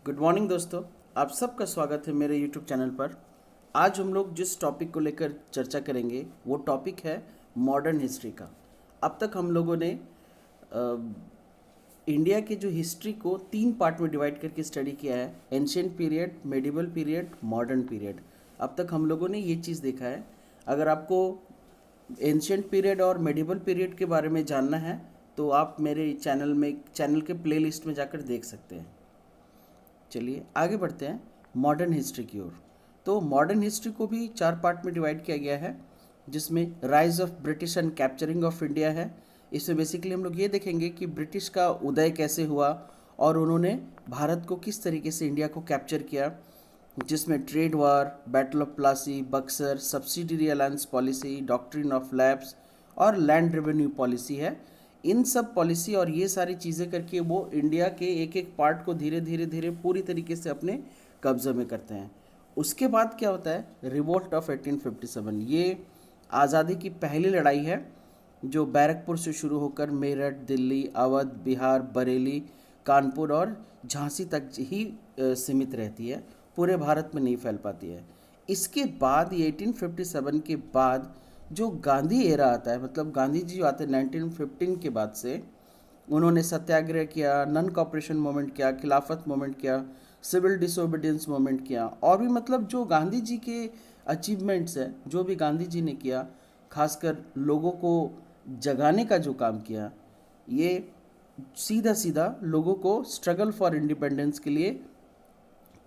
Good morning दोस्तों। आप सबका स्वागत है मेरे यूट्यूब चैनल पर। आज हम लोग जिस टॉपिक को लेकर चर्चा करेंगे वो टॉपिक है मॉडर्न हिस्ट्री का। अब तक हम लोगों ने इंडिया के जो हिस्ट्री को 3 पार्ट में डिवाइड करके स्टडी किया है, ancient period, medieval period, modern period. अब तक हम लोगों ने ये चीज़ देखा है। अगर आपको एंशिएंट पीरियड और मेडिवल पीरियड के बारे में जानना है तो आप मेरे चैनल के प्लेलिस्ट में जाकर देख सकते हैं। चलिए आगे बढ़ते हैं मॉडर्न हिस्ट्री की ओर। तो मॉडर्न हिस्ट्री को भी 4 पार्ट में डिवाइड किया गया है, जिसमें rise of British and capturing of India है। इसमें बेसिकली हम लोग ये देखेंगे कि ब्रिटिश का उदय कैसे हुआ और उन्होंने भारत को किस तरीके से इंडिया को कैप्चर किया, जिसमें trade war, battle of Plassey, Buxar, subsidiary alliance policy, doctrine of lapse और लैंड रेवेन्यू पॉलिसी है। इन सब पॉलिसी और ये सारी चीज़ें करके वो इंडिया के एक एक पार्ट को धीरे धीरे पूरी तरीके से अपने कब्जे में करते हैं। उसके बाद क्या होता है, रिवोल्ट ऑफ 1857। ये आज़ादी की पहली लड़ाई है जो बैरकपुर से शुरू होकर मेरठ, दिल्ली, अवध, बिहार, बरेली, कानपुर और झांसी तक ही सीमित रहती है, पूरे भारत में नहीं फैल पाती है। इसके बाद ये 1857 के बाद जो गांधी एरा आता है, मतलब गांधी जी आते हैं 1915 के बाद से, उन्होंने सत्याग्रह किया, नन कॉपरेशन मूवमेंट किया, खिलाफत मूवमेंट किया, सिविल डिसोबीडियंस मूवमेंट किया, और भी मतलब जो गांधी जी के अचीवमेंट्स है, जो भी गांधी जी ने किया, खासकर लोगों को जगाने का जो काम किया, ये सीधा सीधा लोगों को स्ट्रगल फॉर इंडिपेंडेंस के लिए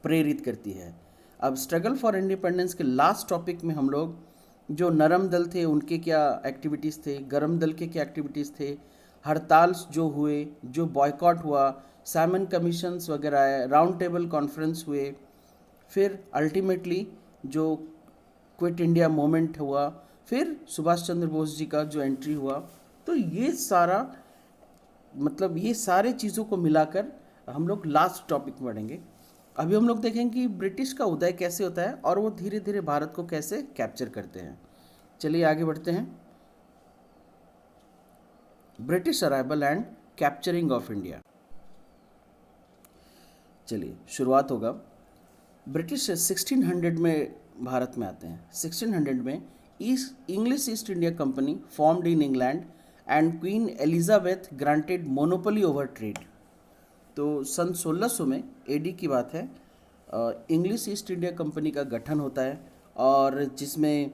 प्रेरित करती है। अब स्ट्रगल फॉर इंडिपेंडेंस के लास्ट टॉपिक में हम लोग जो नरम दल थे उनके क्या एक्टिविटीज़ थे, गरम दल के क्या एक्टिविटीज़ थे, हड़ताल जो हुए, जो बॉयकॉट हुआ, साइमन कमीशंस वगैरह आए, राउंड टेबल कॉन्फ्रेंस हुए, फिर अल्टीमेटली जो क्विट इंडिया मूवमेंट हुआ, फिर सुभाष चंद्र बोस जी का जो एंट्री हुआ। तो ये सारा मतलब ये सारे चीज़ों को मिलाकर हम लोग लास्ट टॉपिक में बढ़ेंगे। अभी हम लोग देखेंगे कि ब्रिटिश का उदय कैसे होता है और वो धीरे धीरे भारत को कैसे कैप्चर करते हैं। चलिए आगे बढ़ते हैं। British arrival and capturing of India. चलिए शुरुआत होगा। ब्रिटिश 1600 में भारत में आते हैं। 1600 में English east India company formed in England and queen Elizabeth granted monopoly over trade. तो सन 1600 में एडी की बात है, इंग्लिश ईस्ट इंडिया कंपनी का गठन होता है, और जिसमें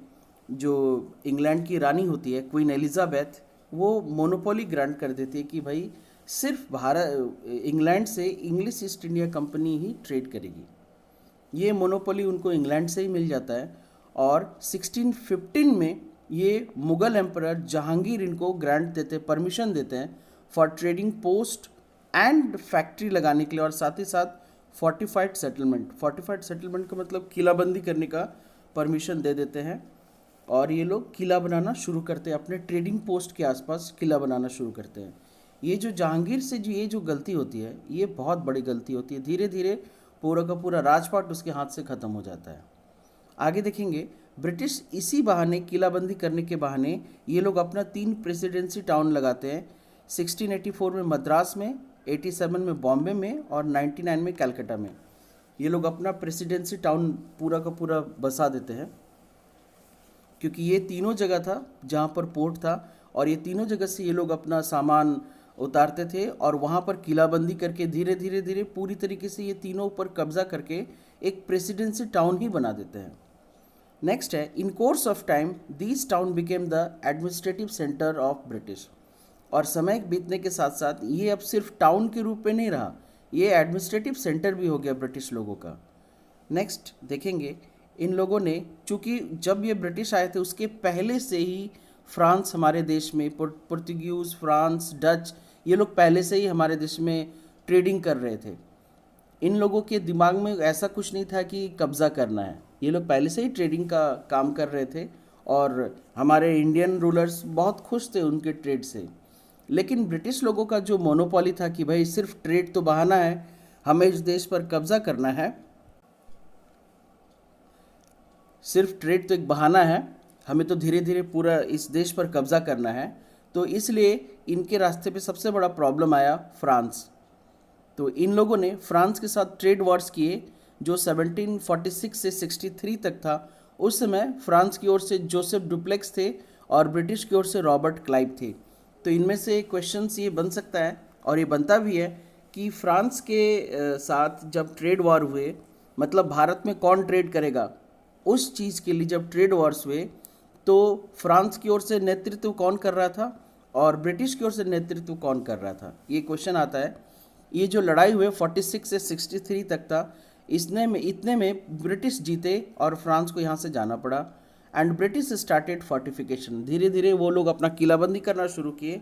जो इंग्लैंड की रानी होती है क्वीन एलिजाबेथ, वो मोनोपोली ग्रांट कर देती है कि भाई सिर्फ इंग्लैंड से इंग्लिश ईस्ट इंडिया कंपनी ही ट्रेड करेगी। ये मोनोपोली उनको इंग्लैंड से ही मिल जाता है, और 1615 में ये मुग़ल एम्परर जहांगीर इनको ग्रांट देते, परमिशन देते हैं for trading post and factory लगाने के लिए, और साथ ही साथ फोर्टिफाइड सेटलमेंट का मतलब किलाबंदी करने का परमिशन दे देते हैं, और ये लोग किला बनाना शुरू करते हैं, अपने ट्रेडिंग पोस्ट के आसपास किला बनाना शुरू करते हैं। ये जो जहांगीर से जो गलती होती है, ये बहुत बड़ी गलती होती है। धीरे धीरे पूरा का पूरा राजपाट उसके हाथ से ख़त्म हो जाता है। आगे देखेंगे, ब्रिटिश इसी बहाने, किलाबंदी करने के बहाने, ये लोग अपना 3 प्रेसिडेंसी टाउन लगाते हैं। 1684 में मद्रास में, 87 में बॉम्बे में और 99 में कलकत्ता में। ये लोग अपना प्रेसिडेंसी टाउन पूरा का पूरा बसा देते हैं, क्योंकि ये तीनों जगह था जहाँ पर पोर्ट था, और ये तीनों जगह से ये लोग अपना सामान उतारते थे, और वहाँ पर किलाबंदी करके धीरे धीरे पूरी तरीके से ये तीनों पर कब्जा करके एक प्रेसिडेंसी टाउन ही बना देते हैं। नेक्स्ट है, in course of time this town became the administrative centre of British. और समय बीतने के साथ साथ ये अब सिर्फ टाउन के रूप में नहीं रहा, ये एडमिनिस्ट्रेटिव सेंटर भी हो गया ब्रिटिश लोगों का। नेक्स्ट देखेंगे, इन लोगों ने, चूँकि जब ये ब्रिटिश आए थे उसके पहले से ही फ्रांस हमारे देश में, पुर्तगीज, फ्रांस, डच, ये लोग पहले से ही हमारे देश में ट्रेडिंग कर रहे थे। इन लोगों के दिमाग में ऐसा कुछ नहीं था कि कब्ज़ा करना है, ये लोग पहले से ही ट्रेडिंग का काम कर रहे थे, और हमारे इंडियन रूलर्स बहुत खुश थे उनके ट्रेड से। लेकिन ब्रिटिश लोगों का जो मोनोपोली था कि भाई सिर्फ ट्रेड तो बहाना है, हमें इस देश पर कब्जा करना है, सिर्फ ट्रेड तो एक बहाना है, हमें तो धीरे धीरे पूरा इस देश पर कब्जा करना है। तो इसलिए इनके रास्ते पे सबसे बड़ा प्रॉब्लम आया फ्रांस। तो इन लोगों ने फ्रांस के साथ ट्रेड वॉर्स किए जो 1746 से 63 तक था। उस समय फ्रांस की ओर से जोसेफ डुप्लेक्स थे और ब्रिटिश की ओर से रॉबर्ट क्लाइव थे। तो इनमें से क्वेश्चंस ये बन सकता है और ये बनता भी है कि फ्रांस के साथ जब ट्रेड वॉर हुए, मतलब भारत में कौन ट्रेड करेगा उस चीज़ के लिए जब ट्रेड वॉर्स हुए, तो फ्रांस की ओर से नेतृत्व कौन कर रहा था और ब्रिटिश की ओर से नेतृत्व कौन कर रहा था, ये क्वेश्चन आता है। ये जो लड़ाई हुए 46 से 63 तक था, इतने में ब्रिटिश जीते और फ्रांस को यहाँ से जाना पड़ा। एंड ब्रिटिश स्टार्टेड फोर्टिफिकेशन, धीरे धीरे वो लोग अपना किलाबंदी करना शुरू किए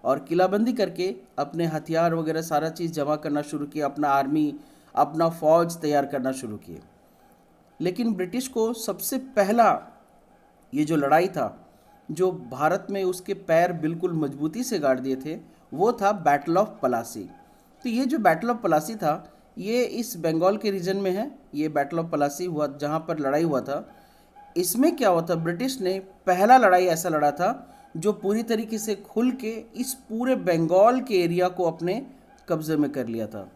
और किलाबंदी करके अपने हथियार वगैरह सारा चीज़ जमा करना शुरू किया, अपना आर्मी अपना फौज तैयार करना शुरू किए। लेकिन ब्रिटिश को सबसे पहला ये जो लड़ाई था, जो भारत में उसके पैर बिल्कुल मजबूती से गाड़ दिए थे, वो था बैटल ऑफ पलासी। तो ये जो बैटल ऑफ पलासी था, ये इस बंगाल के रीजन में है। ये बैटल ऑफ पलासी हुआ जहाँ पर लड़ाई हुआ था। इसमें क्या हुआ था, ब्रिटिश ने पहला लड़ाई ऐसा लड़ा था जो पूरी तरीके से खुल के इस पूरे बंगाल के एरिया को अपने कब्जे में कर लिया था।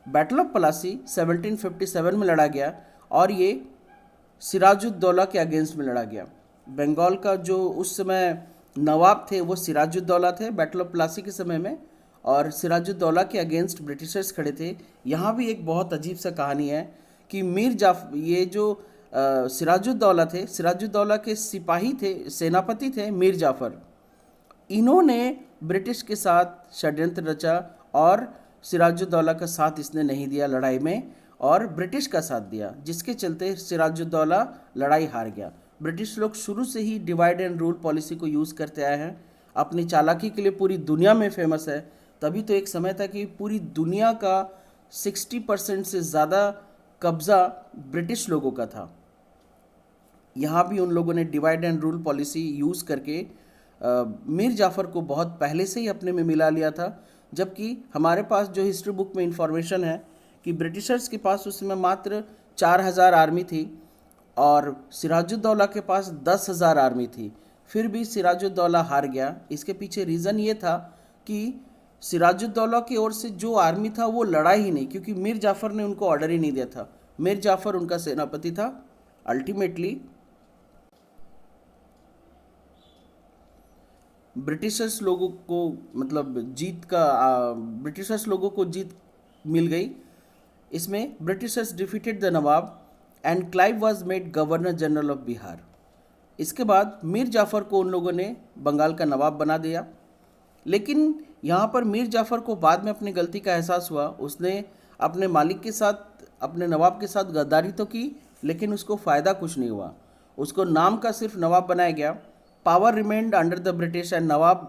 बैटल ऑफ पलासी 1757 में लड़ा गया और ये सिराजुद्दौला के अगेंस्ट में लड़ा गया। बंगाल का जो उस समय नवाब थे वो सिराजुद्दौला थे बैटल ऑफ प्लासी के समय में, और सिराजुद्दौला के अगेंस्ट ब्रिटिशर्स खड़े थे। यहाँ भी एक बहुत अजीब सा कहानी है कि ये जो सिराजुद्दौला थे, सिराजुद्दौला के सिपाही थे, सेनापति थे मीर जाफ़र। इन्होंने ब्रिटिश के साथ षड्यंत्र रचा और सिराजुद्दौला का साथ इसने नहीं दिया लड़ाई में और ब्रिटिश का साथ दिया, जिसके चलते सिराजुद्दौला लड़ाई हार गया। ब्रिटिश लोग शुरू से ही डिवाइड एंड रूल पॉलिसी को यूज़ करते आए हैं, अपनी चालाकी के लिए पूरी दुनिया में फेमस है। तभी तो एक समय था कि पूरी दुनिया का 60% से ज़्यादा कब्ज़ा ब्रिटिश लोगों का था। यहाँ भी उन लोगों ने divide and rule policy use करके मीर जाफ़र को बहुत पहले से ही अपने में मिला लिया था। जबकि हमारे पास जो हिस्ट्री बुक में इंफॉर्मेशन है कि ब्रिटिशर्स के पास उस समय मात्र 4000 आर्मी थी और सिराजुद्दौला के पास 10,000 आर्मी थी। फिर भी सिराजुद्दौला हार गया। इसके पीछे रीज़न ये था कि सिराजुद्दौला की ओर से जो आर्मी था वो लड़ा ही नहीं, क्योंकि मीर जाफ़र ने उनको ऑर्डर ही नहीं दिया था। मीर जाफ़र उनका सेनापति था। अल्टीमेटली ब्रिटिशर्स लोगों को ब्रिटिशर्स लोगों को जीत मिल गई। इसमें Britishers defeated the Nawab and Clive was made governor general of Bihar. इसके बाद मीर जाफ़र को उन लोगों ने बंगाल का नवाब बना दिया। लेकिन यहाँ पर मीर जाफ़र को बाद में अपनी गलती का एहसास हुआ। उसने अपने मालिक के साथ, अपने नवाब के साथ गद्दारी तो की, लेकिन उसको फ़ायदा कुछ नहीं हुआ। उसको नाम का सिर्फ नवाब बनाया गया। Power remained under the British and nawab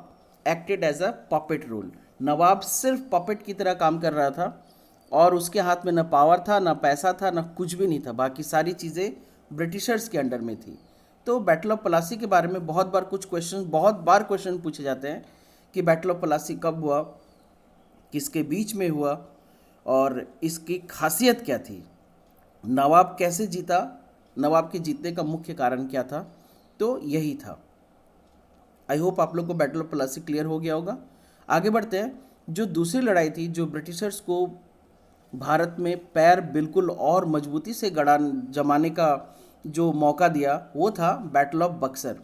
acted as a puppet rule. नवाब सिर्फ पपेट की तरह काम कर रहा था और उसके हाथ में न पावर था, न पैसा था, न कुछ भी नहीं था। बाकी सारी चीज़ें ब्रिटिशर्स के अंडर में थी। तो बैटल ऑफ पलासी के बारे में बहुत बार क्वेश्चन पूछे जाते हैं कि बैटल ऑफ पलासी कब हुआ, किसके बीच में हुआ और इसकी खासियत क्या थी, नवाब कैसे जीता, नवाब के जीतने का मुख्य कारण क्या था। तो यही था। आई होप आप लोग को बैटल ऑफ पलासी क्लियर हो गया होगा। आगे बढ़ते हैं। जो दूसरी लड़ाई थी, जो ब्रिटिशर्स को भारत में पैर बिल्कुल और मजबूती से जमाने का जो मौका दिया, वो था बैटल ऑफ बक्सर।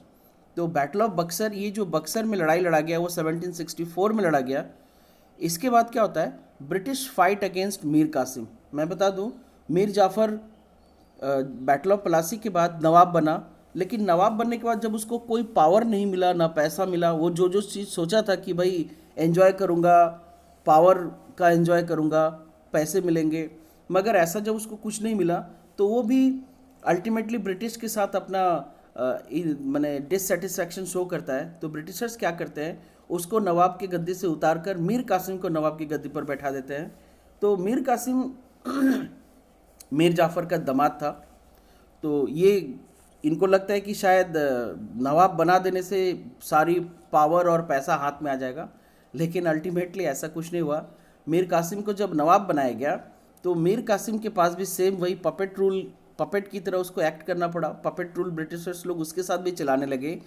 तो बैटल ऑफ बक्सर, ये जो बक्सर में लड़ाई लड़ा गया वो 1764 में लड़ा गया। इसके बाद क्या होता है, British fight against Mir Qasim. मैं बता दूं, मीर जाफ़र बैटल ऑफ पलासी के बाद नवाब बना, लेकिन नवाब बनने के बाद जब उसको कोई पावर नहीं मिला, ना पैसा मिला, वो जो चीज़ सोचा था कि भाई एंजॉय करूँगा, पावर का एंजॉय करूँगा, पैसे मिलेंगे, मगर ऐसा जब उसको कुछ नहीं मिला तो वो भी अल्टीमेटली ब्रिटिश के साथ अपना डिससेटिस्फैक्शन शो करता है। तो ब्रिटिशर्स क्या करते हैं, उसको नवाब की गद्दी से उतार कर मीर कासिम को नवाब की गद्दी पर बैठा देते हैं। तो मीर कासिम मीर जाफ़र का दामाद था। तो ये इनको लगता है कि शायद नवाब बना देने से सारी पावर और पैसा हाथ में आ जाएगा, लेकिन अल्टीमेटली ऐसा कुछ नहीं हुआ। मीर कासिम को जब नवाब बनाया गया तो मीर कासिम के पास भी सेम वही पपेट की तरह उसको एक्ट करना पड़ा। पपेट रूल ब्रिटिशर्स लोग उसके साथ भी चलाने लगे,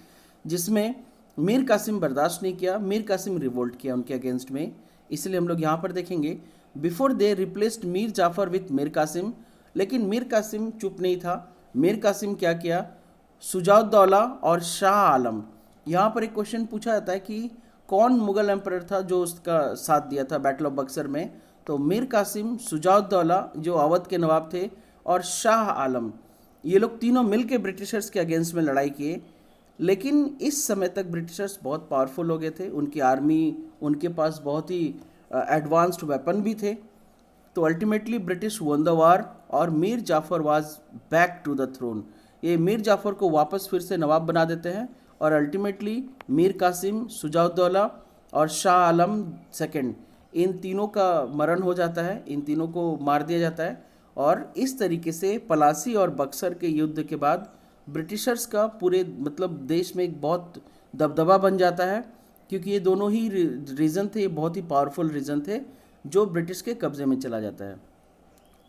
जिसमें मीर कासिम बर्दाश्त नहीं किया। मीर कासिम रिवोल्ट किया उनके अगेंस्ट में। इसलिए हम लोग यहाँ पर देखेंगे before they replaced Mir Jafar with Mir Qasim, लेकिन मीर कासिम चुप नहीं था। मीर कासिम क्या किया, शुजाउद्दौला और शाह आलम। यहाँ पर एक क्वेश्चन पूछा जाता है कि कौन मुगल एम्परर था जो उसका साथ दिया था बैटल ऑफ बक्सर में, तो मीर कासिम, शुजाउद्दौला जो अवध के नवाब थे, और शाह आलम, ये लोग तीनों मिलकर ब्रिटिशर्स के अगेंस्ट में लड़ाई किए। लेकिन इस समय तक ब्रिटिशर्स बहुत पावरफुल हो गए थे, उनकी आर्मी, उनके पास बहुत ही एडवांस्ड वेपन भी थे। तो ultimately British won the war और Mir Jafar was back to the throne. ये मीर जाफ़र को वापस फिर से नवाब बना देते हैं और अल्टीमेटली मीर कासिम, शुजाउद्दौला और शाह आलम सेकंड, इन तीनों का मरण हो जाता है, इन तीनों को मार दिया जाता है। और इस तरीके से पलासी और बक्सर के युद्ध के बाद ब्रिटिशर्स का पूरे मतलब देश में एक बहुत दबदबा बन जाता है, क्योंकि ये दोनों ही रीजन थे, ये बहुत ही पावरफुल रीजन थे जो ब्रिटिश के कब्जे में चला जाता है।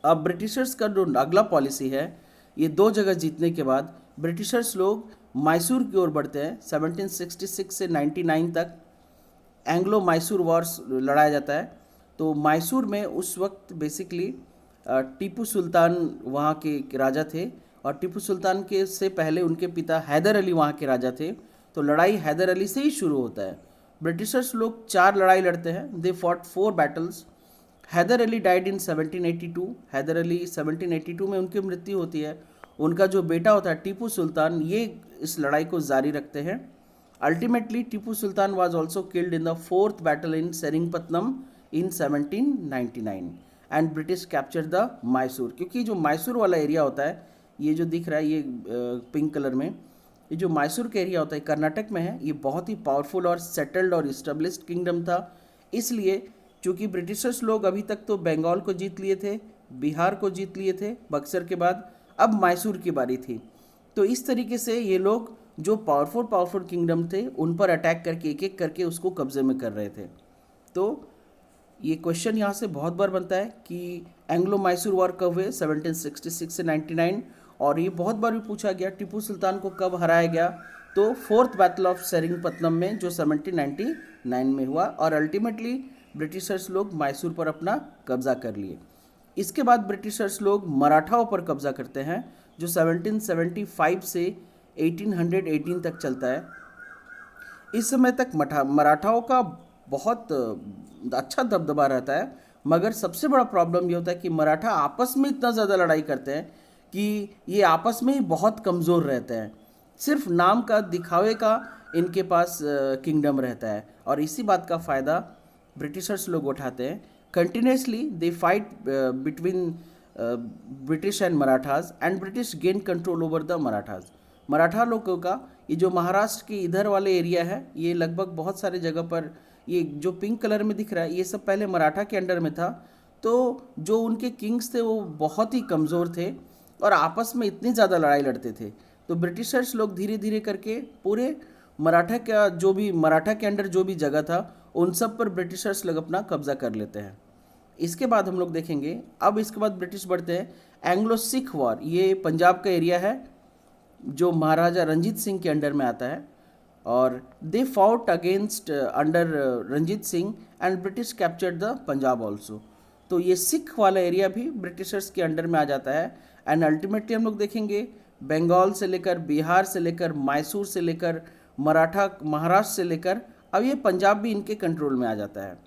अब ब्रिटिशर्स का जो अगला पॉलिसी है, ये 2 जगह जीतने के बाद ब्रिटिशर्स लोग मैसूर की ओर बढ़ते हैं। 1766 से 99 तक एंग्लो मैसूर वॉर्स लड़ाया जाता है। तो मैसूर में उस वक्त बेसिकली टीपू सुल्तान वहाँ के राजा थे, और टीपू सुल्तान के से पहले उनके पिता हैदर अली वहाँ के राजा थे। तो लड़ाई हैदर अली से ही शुरू होता है। ब्रिटिशर्स लोग 4 लड़ाई लड़ते हैं। They fought 4 battles. Hyder Ali died in 1782। Hyder Ali 1782 में उनकी मृत्यु होती है। उनका जो बेटा होता है टीपू सुल्तान, ये इस लड़ाई को जारी रखते हैं। Ultimately Tipu Sultan was also killed in the 4th battle in Seringapatam in 1799 and British capture the Mysore. क्योंकि जो मैसूर वाला एरिया होता है, ये जो दिख रहा है ये पिंक कलर में, ये जो मैसूर का एरिया होता है कर्नाटक में है, ये बहुत ही पावरफुल और सेटल्ड और इस्टेब्लिश्ड किंगडम था। इसलिए चूँकि ब्रिटिशर्स लोग अभी तक तो बंगाल को जीत लिए थे, बिहार को जीत लिए थे बक्सर के बाद, अब मैसूर की बारी थी। तो इस तरीके से ये लोग जो पावरफुल किंगडम थे उन पर अटैक करके एक एक करके उसको कब्जे में कर रहे थे। तो ये क्वेश्चन यहाँ से बहुत बार बनता है कि एंग्लो मैसूर वॉर कब हुए, 1766 से 99, और ये बहुत बार भी पूछा गया टीपू सुल्तान को कब हराया गया, तो 4th बैटल ऑफ सेरिंगपत्तनम में जो 1799 में हुआ, और अल्टीमेटली ब्रिटिशर्स लोग मैसूर पर अपना कब्जा कर लिए। इसके बाद ब्रिटिशर्स लोग मराठाओं पर कब्जा करते हैं, जो 1775 से 1818 तक चलता है। इस समय तक मराठाओं का बहुत अच्छा दबदबा रहता है, मगर सबसे बड़ा प्रॉब्लम ये होता है कि मराठा आपस में इतना ज़्यादा लड़ाई करते हैं कि ये आपस में ही बहुत कमज़ोर रहते हैं। सिर्फ नाम का, दिखावे का इनके पास किंगडम रहता है, और इसी बात का फ़ायदा ब्रिटिशर्स लोग उठाते हैं। Continuously they fight between British and Marathas, and British gain control over the Marathas. Maratha लोगों का ये जो महाराष्ट्र के इधर वाले एरिया है, ये लगभग बहुत सारे जगह पर, ये जो पिंक कलर में दिख रहा है, ये सब पहले मराठा के अंडर में था। तो जो उनके किंग्स थे वो बहुत ही कमज़ोर थे और आपस में इतनी ज़्यादा लड़ाई लड़ते थे। तो ब्रिटिशर्स लोग धीरे धीरे करके पूरे मराठा के अंडर जो भी जगह था, उन सब पर ब्रिटिशर्स लोग अपना कब्जा कर लेते हैं। इसके बाद हम लोग देखेंगे, अब इसके बाद ब्रिटिश बढ़ते हैं एंग्लो सिख वॉर। ये पंजाब का एरिया है जो महाराजा रंजीत सिंह के अंडर में आता है, और they fought against under Ranjit Singh and British captured the Punjab also. तो ये सिख वाला एरिया भी ब्रिटिशर्स के अंडर में आ जाता है। एंड अल्टीमेटली हम लोग देखेंगे बंगाल से लेकर, बिहार से लेकर, मैसूर से लेकर, महाराष्ट्र से लेकर, अब ये पंजाब भी इनके कंट्रोल में आ जाता है।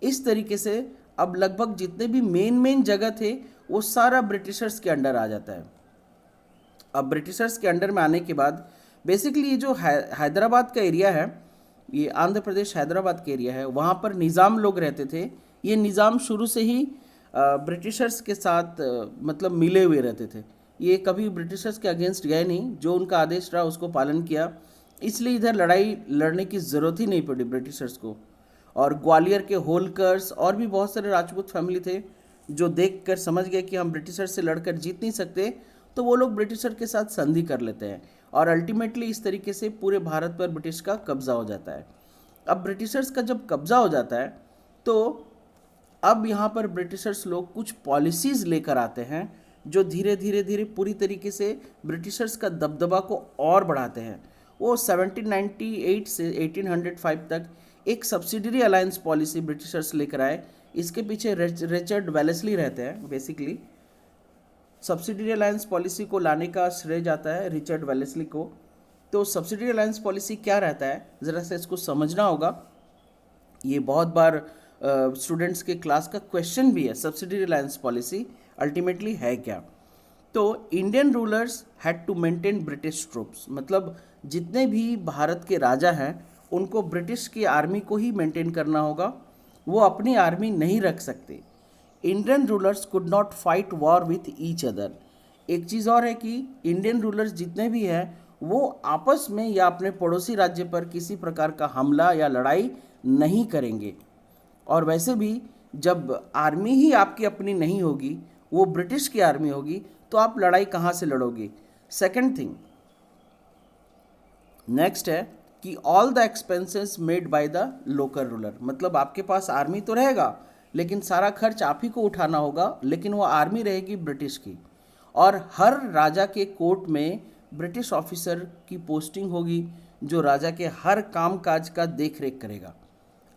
इस तरीके से अब लगभग जितने भी मेन जगह थे वो सारा ब्रिटिशर्स के अंडर आ जाता है। अब ब्रिटिशर्स के अंडर में आने के बाद बेसिकली ये जो हैदराबाद का एरिया है, ये आंध्र प्रदेश हैदराबाद का एरिया है, वहाँ पर निज़ाम लोग रहते थे। ये निज़ाम शुरू से ही ब्रिटिशर्स के साथ मतलब मिले हुए रहते थे। ये कभी ब्रिटिशर्स के अगेंस्ट गए नहीं, जो उनका आदेश रहा उसको पालन किया, इसलिए इधर लड़ाई लड़ने की ज़रूरत ही नहीं पड़ी ब्रिटिशर्स को। और ग्वालियर के होलकर्स और भी बहुत सारे राजपूत फैमिली थे जो देखकर समझ गए कि हम ब्रिटिशर्स से लड़कर जीत नहीं सकते, तो वो लोग ब्रिटिशर के साथ संधि कर लेते हैं, और अल्टीमेटली इस तरीके से पूरे भारत पर ब्रिटिश का कब्जा हो जाता है। अब ब्रिटिशर्स का जब कब्जा हो जाता है तो अब यहाँ पर ब्रिटिशर्स लोग कुछ पॉलिसीज़ लेकर आते हैं जो धीरे धीरे पूरी तरीके से ब्रिटिशर्स का दबदबा को और बढ़ाते हैं। वो 1798 से 1805 तक एक सब्सिडरी अलायंस पॉलिसी ब्रिटिशर्स लेकर आए। इसके पीछे रिचर्ड वेलेस्ली रहते हैं। बेसिकली सब्सिडरी अलायंस पॉलिसी को लाने का श्रेय जाता है रिचर्ड वेलेस्ली को। तो सब्सिडरी अलायंस पॉलिसी क्या रहता है, ज़रा से इसको समझना होगा। ये बहुत बार स्टूडेंट्स के क्लास का क्वेश्चन भी है, सब्सिडरी अलायंस पॉलिसी अल्टीमेटली है क्या। तो Indian rulers had to maintain British troops, मतलब जितने भी भारत के राजा हैं उनको ब्रिटिश की आर्मी को ही मेंटेन करना होगा, वो अपनी आर्मी नहीं रख सकते। Indian rulers could not fight war with each other. एक चीज़ और है कि इंडियन रूलर्स जितने भी हैं वो आपस में या अपने पड़ोसी राज्य पर किसी प्रकार का हमला या लड़ाई नहीं करेंगे। और वैसे भी जब आर्मी ही आपकी अपनी नहीं होगी, वो ब्रिटिश की आर्मी होगी, तो आप लड़ाई कहाँ से लड़ोगे। सेकंड थिंग नेक्स्ट है कि all the expenses made by the local ruler, मतलब आपके पास आर्मी तो रहेगा लेकिन सारा खर्च आप ही को उठाना होगा, लेकिन वो आर्मी रहेगी ब्रिटिश की। और हर राजा के कोर्ट में ब्रिटिश ऑफिसर की पोस्टिंग होगी जो राजा के हर काम काज का देख रेख करेगा।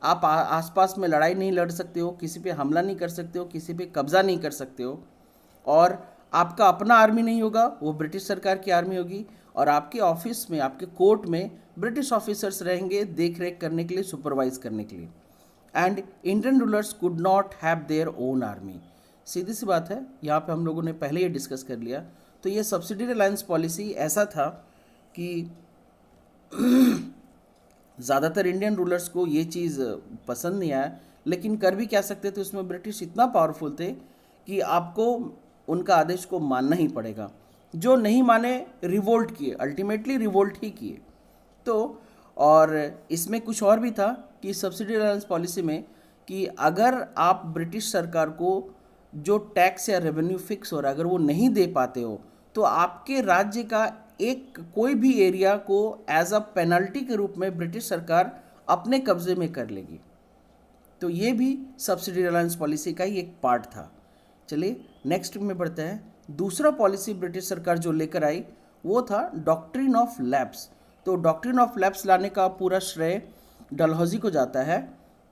आप आसपास में लड़ाई नहीं लड़ सकते हो, किसी पे हमला नहीं कर सकते हो, किसी पे कब्जा नहीं कर सकते हो। और आपका अपना आर्मी नहीं होगा, वो ब्रिटिश सरकार की आर्मी होगी। और आपके ऑफिस में, आपके कोर्ट में ब्रिटिश ऑफिसर्स रहेंगे देख रेख करने के लिए, सुपरवाइज करने के लिए। And Indian rulers could not have their own army. सीधी सी बात है, यहाँ पे हम लोगों ने पहले ये डिस्कस कर लिया। तो ये सब्सिडरी अलायंस पॉलिसी ऐसा था कि ज़्यादातर इंडियन रूलर्स को ये चीज़ पसंद नहीं आया, लेकिन कर भी क्या सकते थे, उसमें ब्रिटिश इतना पावरफुल थे कि आपको उनका आदेश को मानना ही पड़ेगा। जो नहीं माने रिवोल्ट किए, अल्टीमेटली रिवोल्ट ही किए। तो और इसमें कुछ और भी था कि सब्सिडी अलायंस पॉलिसी में कि अगर आप ब्रिटिश सरकार को जो टैक्स या रेवेन्यू फिक्स हो रहा है अगर वो नहीं दे पाते हो, तो आपके राज्य का एक कोई भी एरिया को एज अ पेनल्टी के रूप में ब्रिटिश सरकार अपने कब्जे में कर लेगी। तो ये भी सब्सिडी अलायंस पॉलिसी का ही एक पार्ट था। चलिए नेक्स्ट में बढ़ते हैं। दूसरा पॉलिसी ब्रिटिश सरकार जो लेकर आई वो था डॉक्ट्रिन ऑफ लैप्स। तो डॉक्ट्रिन ऑफ लैप्स लाने का पूरा श्रेय डलहौजी को जाता है।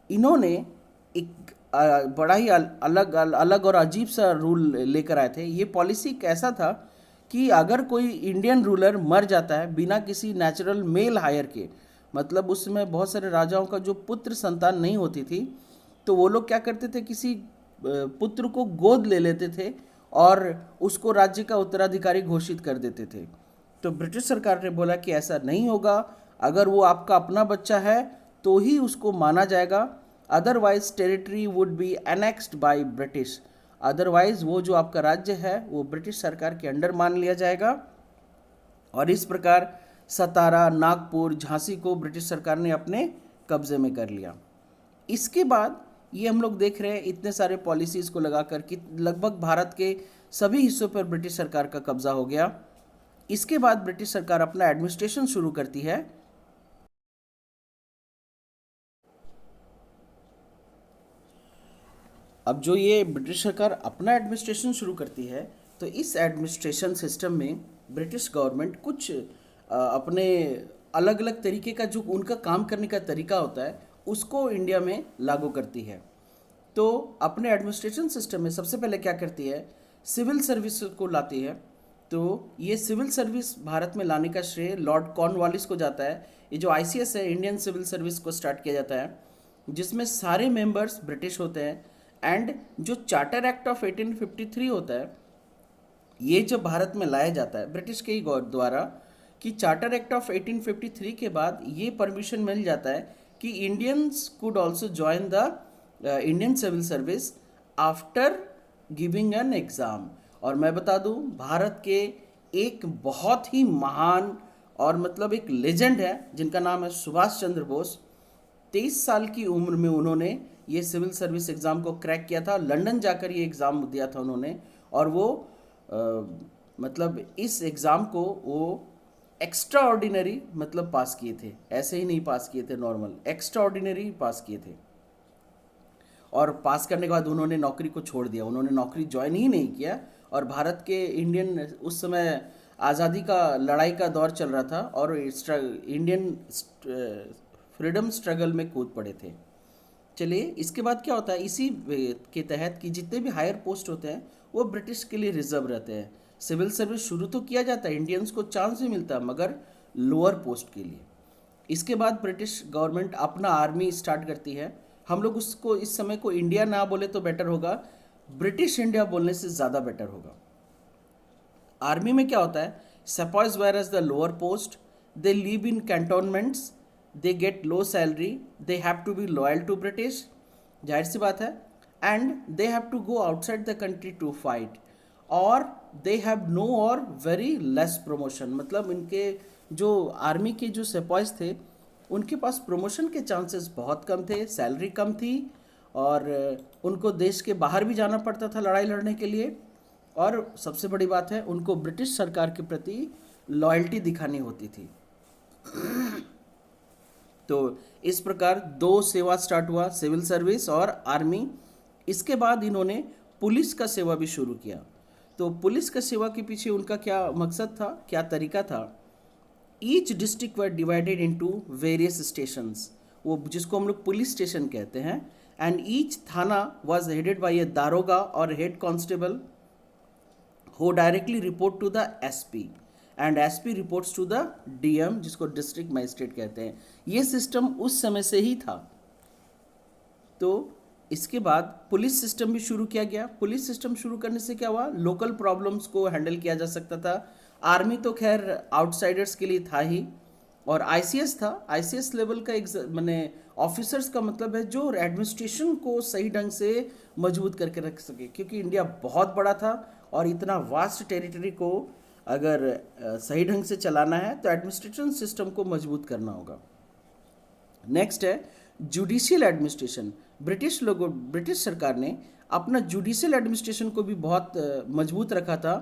इन्होंने एक बड़ा ही अलग और अजीब सा रूल लेकर आए थे। ये पॉलिसी कैसा था कि अगर कोई इंडियन रूलर मर जाता है बिना किसी नेचुरल मेल हायर के, मतलब उस समय बहुत सारे राजाओं का जो पुत्र संतान नहीं होती थी, तो वो लोग क्या करते थे, किसी पुत्र को गोद ले लेते थे और उसको राज्य का उत्तराधिकारी घोषित कर देते थे। तो ब्रिटिश सरकार ने बोला कि ऐसा नहीं होगा, अगर वो आपका अपना बच्चा है तो ही उसको माना जाएगा, otherwise territory would be annexed by British. Otherwise वो जो आपका राज्य है वो ब्रिटिश सरकार के अंडर मान लिया जाएगा। और इस प्रकार सतारा, नागपुर, झांसी को ब्रिटिश सरकार ने अपने कब्जे में कर लिया। इसके बाद ये हम लोग देख रहे हैं इतने सारे पॉलिसीज़ को लगाकर कि लगभग भारत के सभी हिस्सों पर ब्रिटिश सरकार का कब्जा हो गया। इसके बाद ब्रिटिश सरकार अपना एडमिनिस्ट्रेशन शुरू करती है। अब जो ये ब्रिटिश सरकार अपना एडमिनिस्ट्रेशन शुरू करती है, तो इस एडमिनिस्ट्रेशन सिस्टम में ब्रिटिश गवर्नमेंट कुछ अपने अलग अलग तरीके का जो उनका काम करने का तरीका होता है उसको इंडिया में लागू करती है। तो अपने एडमिनिस्ट्रेशन सिस्टम में सबसे पहले क्या करती है, सिविल सर्विस को लाती है। तो ये सिविल सर्विस भारत में लाने का श्रेय लॉर्ड कॉर्नवालिस को जाता है। ये जो आईसीएस है, इंडियन सिविल सर्विस को स्टार्ट किया जाता है, जिसमें सारे मेंबर्स ब्रिटिश होते हैं। एंड जो चार्टर एक्ट ऑफ 1853 होता है, ये जब भारत में लाया जाता है ब्रिटिश के ही द्वारा, कि चार्टर एक्ट ऑफ 1853 के बाद ये परमिशन मिल जाता है कि Indians could also join the Indian civil service after giving an exam. और मैं बता दूं, भारत के एक बहुत ही महान और मतलब एक लेजेंड है जिनका नाम है सुभाष चंद्र बोस। 23 साल की उम्र में उन्होंने ये सिविल सर्विस एग्ज़ाम को क्रैक किया था। लंदन जाकर ये एग्ज़ाम दिया था उन्होंने, और वो मतलब इस एग्ज़ाम को वो एक्स्ट्रा ऑर्डिनरी मतलब पास किए थे, ऐसे ही नहीं पास किए थे नॉर्मल, एक्स्ट्रा ऑर्डिनरी पास किए थे। और पास करने के बाद उन्होंने नौकरी को छोड़ दिया, उन्होंने नौकरी ज्वाइन ही नहीं किया। और भारत के इंडियन, उस समय आज़ादी का लड़ाई का दौर चल रहा था और इंडियन फ्रीडम स्ट्रगल में कूद पड़े थे। चलिए इसके बाद क्या होता है, इसी के तहत कि जितने भी हायर पोस्ट होते हैं वो ब्रिटिश के लिए रिजर्व रहते हैं। सिविल सर्विस शुरू तो किया जाता है, इंडियंस को चांस भी मिलता है, मगर लोअर पोस्ट के लिए। इसके बाद ब्रिटिश गवर्नमेंट अपना आर्मी स्टार्ट करती है। हम लोग उसको इस समय को इंडिया ना बोले तो बेटर होगा, ब्रिटिश इंडिया बोलने से ज़्यादा बेटर होगा। आर्मी में क्या होता है, sepoys were as the lower post, they live in cantonments, they get low salary, they have to be loyal to British, जाहिर सी बात है, and they have to go outside the country to fight, और they have no or very less promotion. मतलब इनके जो army के जो सेपॉइज थे उनके पास प्रमोशन के चांसेस बहुत कम थे, सैलरी कम थी, और उनको देश के बाहर भी जाना पड़ता था लड़ाई लड़ने के लिए, और सबसे बड़ी बात है उनको ब्रिटिश सरकार के प्रति लॉयल्टी दिखानी होती थी। तो इस प्रकार दो सेवा स्टार्ट हुआ, सिविल सर्विस और आर्मी। इसके बाद इन्होंने पुलिस का सेवा भी शुरू किया। तो पुलिस का सेवा के पीछे उनका क्या मकसद था, क्या तरीका था, each district were divided into various stations, वो जिसको हम लोग पुलिस स्टेशन कहते हैं, एंड ईच थाना वाज हेडेड बाय ए दारोगा और head constable who directly report to the SP and SP reports to the DM जिसको डिस्ट्रिक्ट मजिस्ट्रेट कहते हैं। ये सिस्टम उस समय से ही था। तो इसके बाद पुलिस सिस्टम भी शुरू किया गया। पुलिस सिस्टम शुरू करने से क्या हुआ, लोकल प्रॉब्लम्स को हैंडल किया जा सकता था। आर्मी तो खैर आउटसाइडर्स के लिए था ही, और ICS था, ICS लेवल का एक मैंने ऑफिसर्स का मतलब है जो एडमिनिस्ट्रेशन को सही ढंग से मजबूत करके रख सके, क्योंकि इंडिया बहुत बड़ा था और इतना वास्ट टेरिटरी को अगर सही ढंग से चलाना है तो एडमिनिस्ट्रेशन सिस्टम को मजबूत करना होगा। नेक्स्ट है जुडिशियल एडमिनिस्ट्रेशन। ब्रिटिश सरकार ने अपना जुडिशियल एडमिनिस्ट्रेशन को भी बहुत मजबूत रखा था,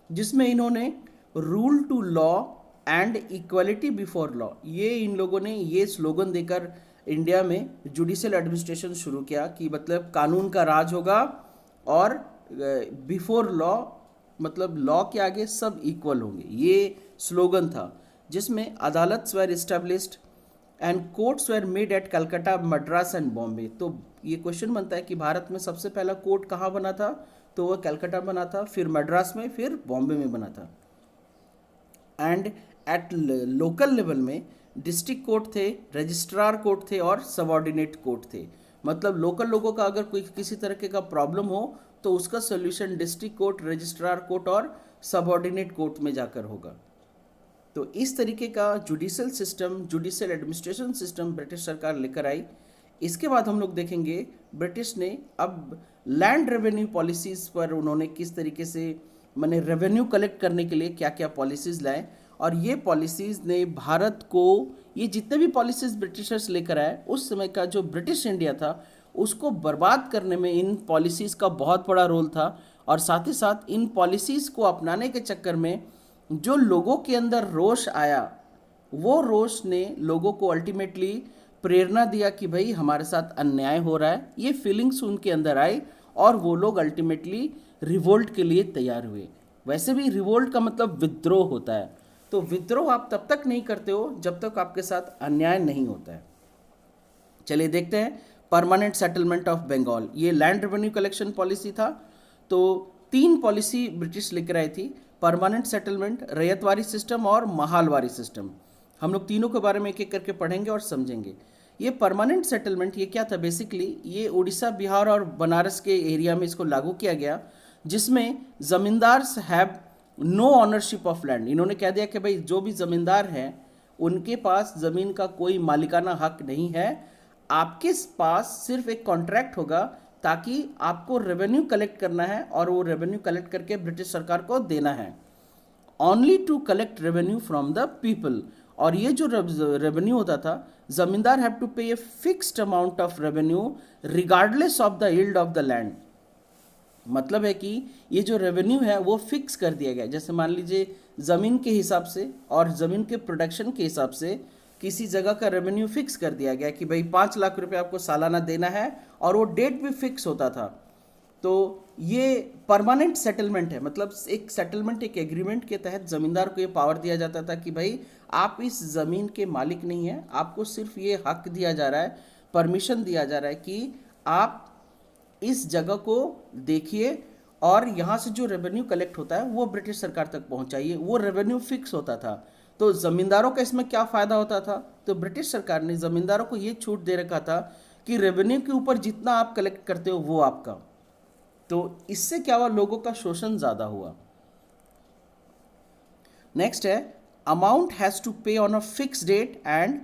जिसमें इन्होंने rule to law and equality before law, ये इन लोगों ने ये स्लोगन देकर इंडिया में जुडिशियल एडमिनिस्ट्रेशन शुरू किया कि मतलब कानून का राज होगा, और बिफोर लॉ मतलब लॉ के आगे सब इक्वल होंगे, ये स्लोगन था। जिसमें अदालत were established and courts were made at Calcutta, Madras and Bombay. तो ये क्वेश्चन बनता है कि भारत में सबसे पहला कोर्ट कहाँ बना था, तो वह कलकत्ता बना था, फिर मद्रास में, फिर बॉम्बे में बना था। एंड एट लोकल लेवल में डिस्ट्रिक्ट कोर्ट थे, रजिस्ट्रार कोर्ट थे और सबऑर्डिनेट कोर्ट थे। मतलब लोकल लोगों का अगर कोई किसी तरह का प्रॉब्लम हो तो उसका solution district court, registrar court और सबऑर्डिनेट कोर्ट में जाकर होगा। तो इस तरीके का judicial system, judicial administration system British सरकार लेकर आई। इसके बाद हम लोग देखेंगे ब्रिटिश ने अब लैंड रेवेन्यू पॉलिसीज़ पर उन्होंने किस तरीके से मैंने रेवेन्यू कलेक्ट करने के लिए क्या क्या पॉलिसीज़ लाए, और ये पॉलिसीज़ ने भारत को, ये जितने भी पॉलिसीज़ ब्रिटिशर्स लेकर आए उस समय का जो ब्रिटिश इंडिया था उसको बर्बाद करने में इन पॉलिसीज़ का बहुत बड़ा रोल था। और साथ ही साथ इन पॉलिसीज़ को अपनाने के चक्कर में जो लोगों के अंदर रोष आया, वो रोष ने लोगों को अल्टीमेटली प्रेरणा दिया कि भाई हमारे साथ अन्याय हो रहा है। ये फीलिंग्स उनके अंदर आई और वो लोग अल्टीमेटली रिवोल्ट के लिए तैयार हुए। वैसे भी रिवोल्ट का मतलब विद्रोह होता है, तो विद्रोह आप तब तक नहीं करते हो जब तक आपके साथ अन्याय नहीं होता है। चलिए देखते हैं परमानेंट सेटलमेंट ऑफ बंगाल। ये लैंड रेवेन्यू कलेक्शन पॉलिसी था। तो 3 पॉलिसी ब्रिटिश लेकर आई थी, परमानेंट सेटलमेंट, रैयतवारी सिस्टम और महालवारी सिस्टम। हम लोग तीनों के बारे में एक एक करके पढ़ेंगे और समझेंगे। ये परमानेंट सेटलमेंट ये क्या था, बेसिकली ये उड़ीसा, बिहार और बनारस के एरिया में इसको लागू किया गया, जिसमें zamindars have no ownership of land. इन्होंने कह दिया कि भाई जो भी ज़मींदार हैं उनके पास ज़मीन का कोई मालिकाना हक नहीं है, आपके पास सिर्फ एक कॉन्ट्रैक्ट होगा ताकि आपको रेवेन्यू कलेक्ट करना है और वो रेवेन्यू कलेक्ट करके ब्रिटिश सरकार को देना है, only to collect revenue from the people. और ये जो रेवेन्यू होता था, ज़मींदार हैव टू पे a fixed amount of revenue regardless of the yield of the land. मतलब है कि ये जो रेवेन्यू है वो फिक्स कर दिया गया। जैसे मान लीजिए ज़मीन के हिसाब से और ज़मीन के प्रोडक्शन के हिसाब से किसी जगह का रेवेन्यू फिक्स कर दिया गया कि भाई 5 लाख रुपए आपको सालाना देना है, और वो डेट भी फिक्स होता था। तो ये परमानेंट सेटलमेंट है, मतलब एक सेटलमेंट, एक एग्रीमेंट के तहत ज़मींदार को ये पावर दिया जाता था कि भाई आप इस ज़मीन के मालिक नहीं हैं, आपको सिर्फ ये हक दिया जा रहा है, परमिशन दिया जा रहा है कि आप इस जगह को देखिए और यहाँ से जो रेवेन्यू कलेक्ट होता है वो ब्रिटिश सरकार तक पहुँचाइए। वो रेवेन्यू फिक्स होता था। तो ज़मींदारों का इसमें क्या फ़ायदा होता था? तो ब्रिटिश सरकार ने ज़मींदारों को ये छूट दे रखा था कि रेवेन्यू के ऊपर जितना आप कलेक्ट करते हो वो आपका। तो इससे क्या हुआ? लोगों का शोषण ज़्यादा हुआ। नेक्स्ट है amount has to pay on a fix date and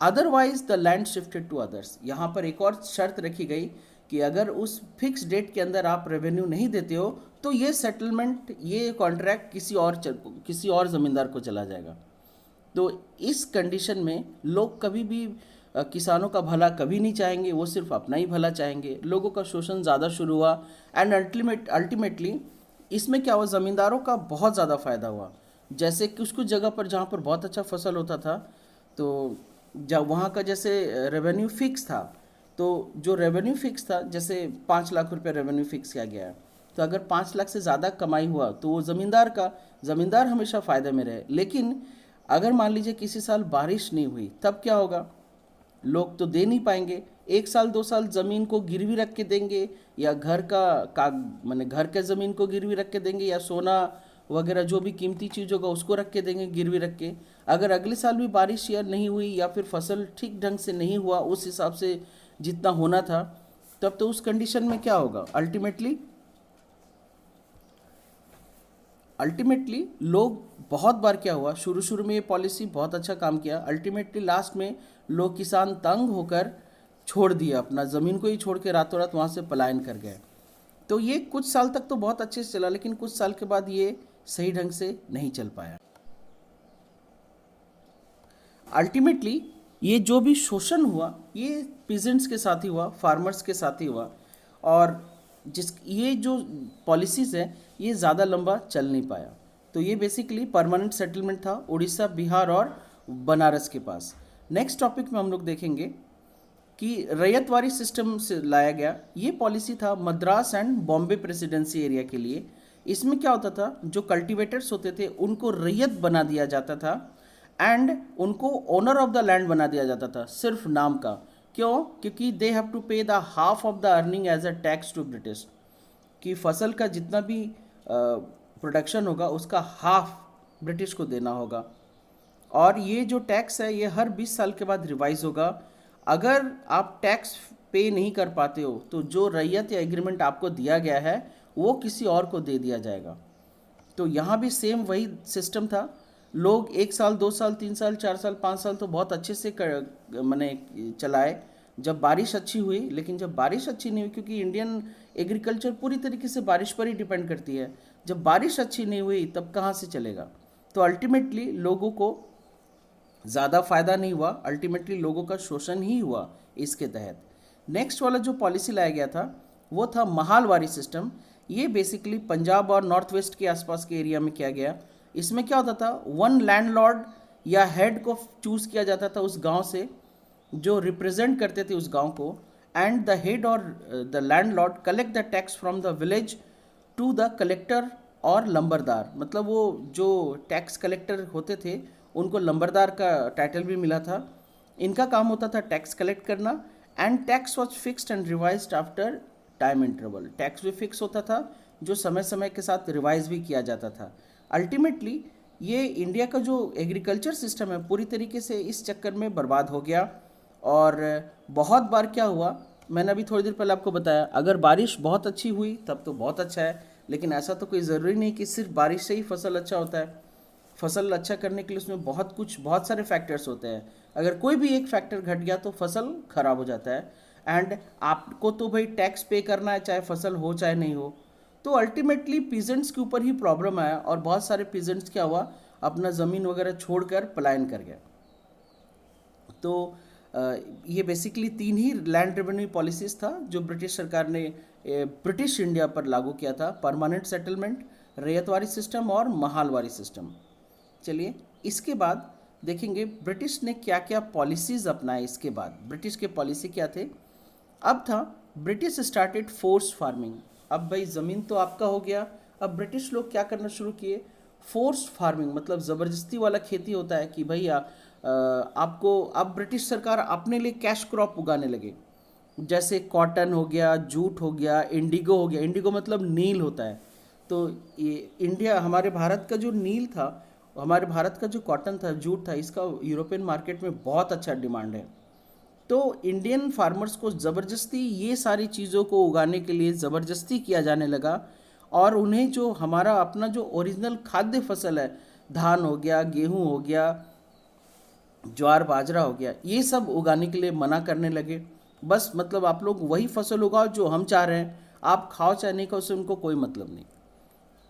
otherwise the land shifted to others. यहाँ पर एक और शर्त रखी गई कि अगर उस फिक्स डेट के अंदर आप रेवेन्यू नहीं देते हो तो ये सेटलमेंट, ये कॉन्ट्रैक्ट किसी और ज़मींदार को चला जाएगा। तो इस कंडीशन में लोग कभी भी किसानों का भला कभी नहीं चाहेंगे, वो सिर्फ अपना ही भला चाहेंगे। लोगों का शोषण ज़्यादा शुरू हुआ एंड अल्टीमेटली इसमें क्या हुआ? ज़मींदारों का बहुत ज़्यादा फ़ायदा हुआ। जैसे कुछ कुछ जगह पर जहाँ पर बहुत अच्छा फसल होता था, तो जब वहाँ का जैसे रेवेन्यू फिक्स था, तो जो रेवेन्यू फिक्स था, जैसे 5 लाख रुपए रेवेन्यू फिक्स किया गया है, तो अगर 5 लाख से ज़्यादा कमाई हुआ तो वो ज़मींदार हमेशा फ़ायदे में रहे। लेकिन अगर मान लीजिए किसी साल बारिश नहीं हुई, तब क्या होगा? लोग तो दे नहीं पाएंगे। 1 साल 2 साल ज़मीन को गिरवी रख के देंगे, या माने घर के ज़मीन को गिरवी रख के देंगे, या सोना वगैरह जो भी कीमती चीज़ होगा उसको रख के देंगे गिरवी रख के। अगर अगले साल भी बारिश या नहीं हुई, या फिर फसल ठीक ढंग से नहीं हुआ उस हिसाब से जितना होना था, तब तो उस कंडीशन में क्या होगा? अल्टीमेटली लोग, बहुत बार क्या हुआ, शुरू में ये पॉलिसी बहुत अच्छा काम किया, अल्टीमेटली लास्ट में लोग, किसान तंग होकर छोड़ दिया, अपना ज़मीन को ही छोड़ के रातों रात वहाँ से पलायन कर गए। तो ये कुछ साल तक तो बहुत अच्छे से चला, लेकिन कुछ साल के बाद ये सही ढंग से नहीं चल पाया। अल्टीमेटली ये जो भी शोषण हुआ ये पीजेंट्स के साथ ही हुआ, फार्मर्स के साथ ही हुआ, और ये जो पॉलिसीज़ है ये ज़्यादा लंबा चल नहीं पाया। तो ये बेसिकली परमानेंट सेटलमेंट था उड़ीसा, बिहार और बनारस के पास। नेक्स्ट टॉपिक में हम लोग देखेंगे कि रैयतवारी सिस्टम से लाया गया। ये पॉलिसी था Madras and Bombay presidency area के लिए। इसमें क्या होता था? जो कल्टीवेटर्स होते थे उनको रैयत बना दिया जाता था एंड उनको ओनर ऑफ द लैंड बना दिया जाता था, सिर्फ नाम का। क्यों? क्योंकि they have to pay the half of the earning as a tax to British, कि फसल का जितना भी प्रोडक्शन होगा उसका हाफ ब्रिटिश को देना होगा। और ये जो टैक्स है ये हर 20 साल के बाद रिवाइज होगा। अगर आप टैक्स पे नहीं कर पाते हो तो जो रैयत या एग्रीमेंट आपको दिया गया है वो किसी और को दे दिया जाएगा। तो यहाँ भी सेम वही सिस्टम था। लोग 1 साल 2 साल 3 साल 4 साल 5 साल तो बहुत अच्छे से मैंने चलाए जब बारिश अच्छी हुई। लेकिन जब बारिश अच्छी नहीं हुई, क्योंकि इंडियन एग्रीकल्चर पूरी तरीके से बारिश पर ही डिपेंड करती है, जब बारिश अच्छी नहीं हुई तब कहाँ से चलेगा? तो अल्टीमेटली लोगों को ज़्यादा फ़ायदा नहीं हुआ, अल्टीमेटली लोगों का शोषण ही हुआ इसके तहत। नेक्स्ट वाला जो पॉलिसी लाया गया था वो था महालवारी सिस्टम। ये बेसिकली पंजाब और नॉर्थ वेस्ट के आसपास के एरिया में किया गया। इसमें क्या होता था? वन लैंडलॉर्ड या हेड को चूज़ किया जाता था उस गांव से, जो रिप्रेजेंट करते थे उस गांव को, एंड द हेड और the landlord collect the tax from the village to the collector और लंबरदार। मतलब वो जो टैक्स कलेक्टर होते थे उनको लंबरदार का टाइटल भी मिला था। इनका काम होता था टैक्स कलेक्ट करना, and tax was fixed and revised after time interval. Tax भी फिक्स होता था जो समय समय के साथ रिवाइज भी किया जाता था। अल्टीमेटली ये इंडिया का जो एग्रीकल्चर सिस्टम है पूरी तरीके से इस चक्कर में बर्बाद हो गया। और बहुत बार क्या हुआ, मैंने अभी थोड़ी देर पहले आपको बताया, अगर बारिश बहुत अच्छी हुई तब तो बहुत अच्छा है, लेकिन ऐसा तो कोई ज़रूरी नहीं कि सिर्फ बारिश से ही फसल अच्छा होता है। फसल अच्छा करने के लिए उसमें बहुत सारे फैक्टर्स होते हैं। अगर कोई भी एक फैक्टर घट गया तो फसल खराब हो जाता है। एंड आपको तो भाई टैक्स पे करना है, चाहे फसल हो चाहे नहीं हो। तो अल्टीमेटली पीजेंट्स के ऊपर ही प्रॉब्लम आया, और बहुत सारे पीजेंट्स क्या हुआ, अपना ज़मीन वगैरह छोड़कर पलायन कर गया। तो ये बेसिकली 3 ही लैंड रेवेन्यू पॉलिसीज़ था जो ब्रिटिश सरकार ने ब्रिटिश इंडिया पर लागू किया था: परमानेंट सेटलमेंट, रैयतवारी सिस्टम और महालवारी सिस्टम। चलिए इसके बाद देखेंगे ब्रिटिश ने क्या क्या पॉलिसीज़ अपनाए। इसके बाद ब्रिटिश के पॉलिसी क्या थे? अब था ब्रिटिश स्टार्टेड फोर्स फार्मिंग। अब भाई ज़मीन तो आपका हो गया, अब ब्रिटिश लोग क्या करना शुरू किए, फोर्स फार्मिंग, मतलब ज़बरदस्ती वाला खेती होता है कि भैया आपको, अब ब्रिटिश सरकार अपने लिए कैश क्रॉप उगाने लगे। जैसे कॉटन हो गया, जूट हो गया, इंडिगो हो गया। इंडिगो मतलब नील होता है। तो ये इंडिया, हमारे भारत का जो नील था, हमारे भारत का जो कॉटन था, जूट था, इसका यूरोपियन मार्केट में बहुत अच्छा डिमांड है। तो इंडियन फार्मर्स को ज़बरदस्ती ये सारी चीज़ों को उगाने के लिए ज़बरदस्ती किया जाने लगा, और उन्हें जो हमारा अपना जो ओरिजिनल खाद्य फसल है, धान हो गया, गेहूं हो गया, ज्वार बाजरा हो गया, ये सब उगाने के लिए मना करने लगे। बस मतलब आप लोग वही फसल उगाओ जो हम चाह रहे हैं, आप खाओ चाहे नहीं खाओ, उससे उनको कोई मतलब नहीं।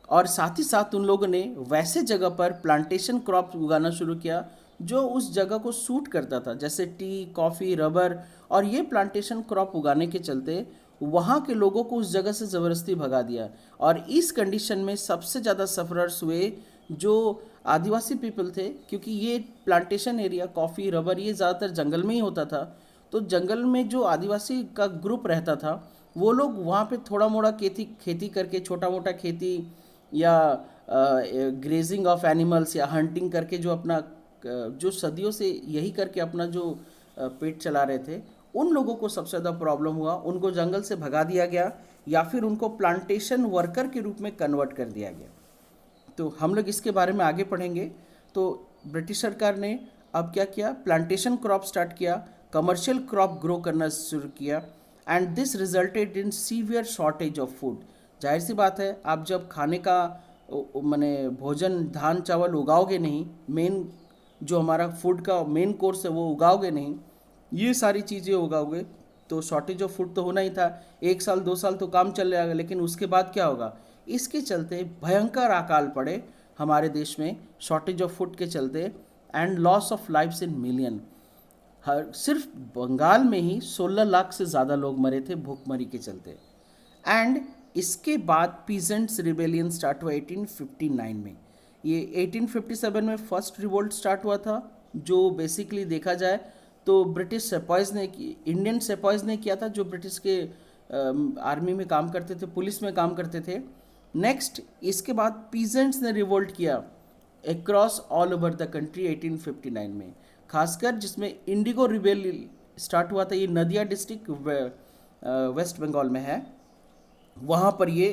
और साथ ही साथ उन लोगों ने वैसे जगह पर प्लांटेशन क्रॉप उगाना शुरू किया जो उस जगह को सूट करता था, जैसे टी, कॉफ़ी, रबर। और ये प्लांटेशन क्रॉप उगाने के चलते वहाँ के लोगों को उस जगह से ज़बरदस्ती भगा दिया। और इस कंडीशन में सबसे ज़्यादा सफ़रर्स हुए जो आदिवासी पीपल थे, क्योंकि ये प्लांटेशन एरिया, कॉफ़ी, रबर, ये ज़्यादातर जंगल में ही होता था। तो जंगल में जो आदिवासी का ग्रुप रहता था, वो लोग वहाँ पे थोड़ा मोड़ा खेती खेती करके, छोटा मोटा खेती या ग्रेजिंग ऑफ एनिमल्स या हंटिंग करके जो अपना जो सदियों से यही करके अपना जो पेट चला रहे थे, उन लोगों को सबसे ज़्यादा प्रॉब्लम हुआ। उनको जंगल से भगा दिया गया या फिर उनको प्लांटेशन वर्कर के रूप में कन्वर्ट कर दिया गया। तो हम लोग इसके बारे में आगे पढ़ेंगे। तो ब्रिटिश सरकार ने अब क्या किया, प्लांटेशन क्रॉप स्टार्ट किया, कमर्शियल क्रॉप ग्रो करना शुरू किया, and this resulted in severe shortage of food. जाहिर सी बात है, आप जब खाने का माने भोजन, धान चावल उगाओगे नहीं, मेन जो हमारा फूड का मेन कोर्स है वो उगाओगे नहीं, ये सारी चीज़ें उगाओगे, तो शॉर्टेज ऑफ फूड तो होना ही था। 1 साल 2 साल तो काम चल जाएगा, लेकिन उसके बाद क्या होगा, इसके चलते भयंकर अकाल पड़े हमारे देश में, शॉर्टेज ऑफ फूड के चलते, and loss of lifes in million. हर सिर्फ बंगाल में ही 16 लाख से ज़्यादा लोग मरे थे भूखमरी के चलते। एंड इसके बाद पीजेंट्स रिबेलियन स्टार्ट हुआ 1859 में। ये 1857 में फर्स्ट रिवोल्ट स्टार्ट हुआ था, जो बेसिकली देखा जाए तो ब्रिटिश सेपॉयज़ ने, इंडियन सेपॉयज़ ने किया था, जो ब्रिटिश के आर्मी में काम करते थे, पुलिस में काम करते थे। नेक्स्ट इसके बाद पीजेंट्स ने रिवोल्ट किया across all over the country 1859 में, खासकर जिसमें इंडिगो रिबेल स्टार्ट हुआ था। ये नदिया डिस्ट्रिक्ट वेस्ट बंगाल में है, वहाँ पर ये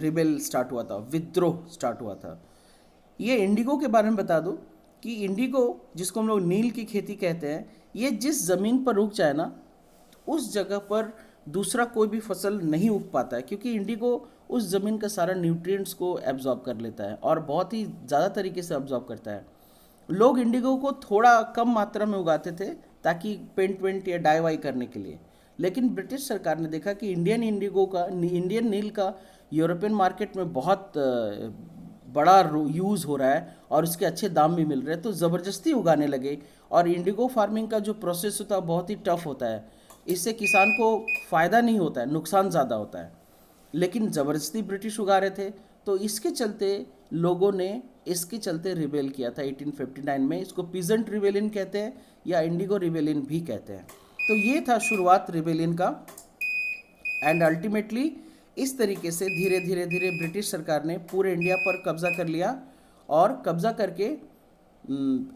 रिबेल स्टार्ट हुआ था, विद्रोह स्टार्ट हुआ था। ये इंडिगो के बारे में बता दूं कि इंडिगो, जिसको हम लोग नील की खेती कहते हैं, ये जिस ज़मीन पर उग जाए ना, उस जगह पर दूसरा कोई भी फसल नहीं उग पाता है, क्योंकि इंडिगो उस ज़मीन का सारा न्यूट्रिएंट्स को एब्जॉर्ब कर लेता है और बहुत ही ज़्यादा तरीके से एब्जॉर्ब करता है। लोग इंडिगो को थोड़ा कम मात्रा में उगाते थे ताकि पेंट वेंट या डाई वाई करने के लिए, लेकिन ब्रिटिश सरकार ने देखा कि इंडियन नील का यूरोपियन मार्केट में बहुत बड़ा यूज़ हो रहा है और उसके अच्छे दाम भी मिल रहे हैं, तो ज़बरदस्ती उगाने लगे। और इंडिगो फार्मिंग का जो प्रोसेस होता है बहुत ही टफ होता है, इससे किसान को फ़ायदा नहीं होता है, नुकसान ज़्यादा होता है, लेकिन ज़बरदस्ती ब्रिटिश उगा रहे थे। तो इसके चलते लोगों ने इसके चलते रिबेल किया था 1859 में। इसको पीजेंट रिबेलियन कहते हैं या इंडिगो रिबेलियन भी कहते हैं। तो ये था शुरुआत रिबेलियन का, एंड अल्टीमेटली इस तरीके से धीरे धीरे धीरे ब्रिटिश सरकार ने पूरे इंडिया पर कब्जा कर लिया, और कब्जा करके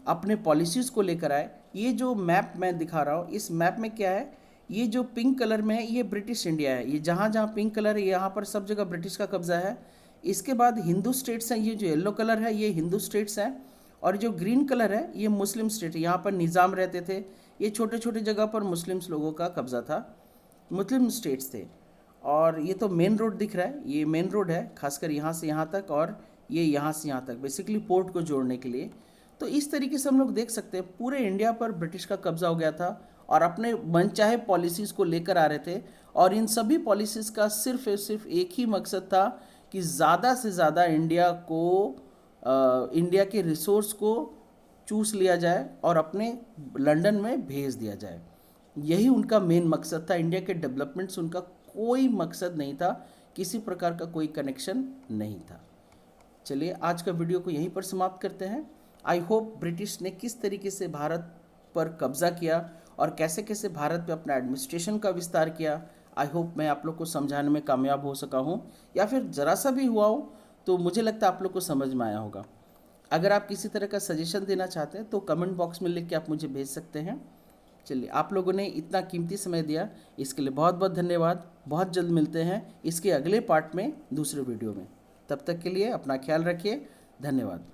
अपने पॉलिसीज़ को लेकर आए। ये जो मैप मैं दिखा रहा हूँ, इस मैप में क्या है, ये जो पिंक कलर में है ये ब्रिटिश इंडिया है, ये जहाँ जहाँ पिंक कलर है यहाँ पर सब जगह ब्रिटिश का कब्जा है। इसके बाद हिंदू स्टेट्स हैं, ये जो येलो कलर है ये हिंदू स्टेट्स हैं, और जो ग्रीन कलर है ये मुस्लिम स्टेट है, यहाँ पर निज़ाम रहते थे। ये छोटे छोटे जगह पर मुस्लिम्स लोगों का कब्जा था, मुस्लिम स्टेट्स थे। और ये तो मेन रोड दिख रहा है, ये मेन रोड है, खासकर यहाँ से यहाँ तक, और ये यहाँ से यहाँ तक, बेसिकली पोर्ट को जोड़ने के लिए। तो इस तरीके से हम लोग देख सकते हैं पूरे इंडिया पर ब्रिटिश का कब्जा हो गया था, और अपने मनचाहे पॉलिसीज़ को लेकर आ रहे थे। और इन सभी पॉलिसीज़ का सिर्फ एक ही मकसद था कि ज़्यादा से ज़्यादा इंडिया के रिसोर्स को चूस लिया जाए और अपने लंदन में भेज दिया जाए। यही उनका मेन मकसद था। इंडिया के डेवलपमेंट से उनका कोई मकसद नहीं था, किसी प्रकार का कोई कनेक्शन नहीं था। चलिए आज का वीडियो को यहीं पर समाप्त करते हैं। आई होप ब्रिटिश ने किस तरीके से भारत पर कब्जा किया और कैसे कैसे भारत पे अपना एडमिनिस्ट्रेशन का विस्तार किया, आई होप मैं आप लोग को समझाने में कामयाब हो सका हूँ, या फिर ज़रा सा भी हुआ हो तो मुझे लगता है आप लोग को समझ में आया होगा। अगर आप किसी तरह का सजेशन देना चाहते हैं तो कमेंट बॉक्स में लिख के आप मुझे भेज सकते हैं। चलिए, आप लोगों ने इतना कीमती समय दिया, इसके लिए बहुत बहुत धन्यवाद। बहुत जल्द मिलते हैं इसके अगले पार्ट में, दूसरे वीडियो में। तब तक के लिए अपना ख्याल रखिए। धन्यवाद।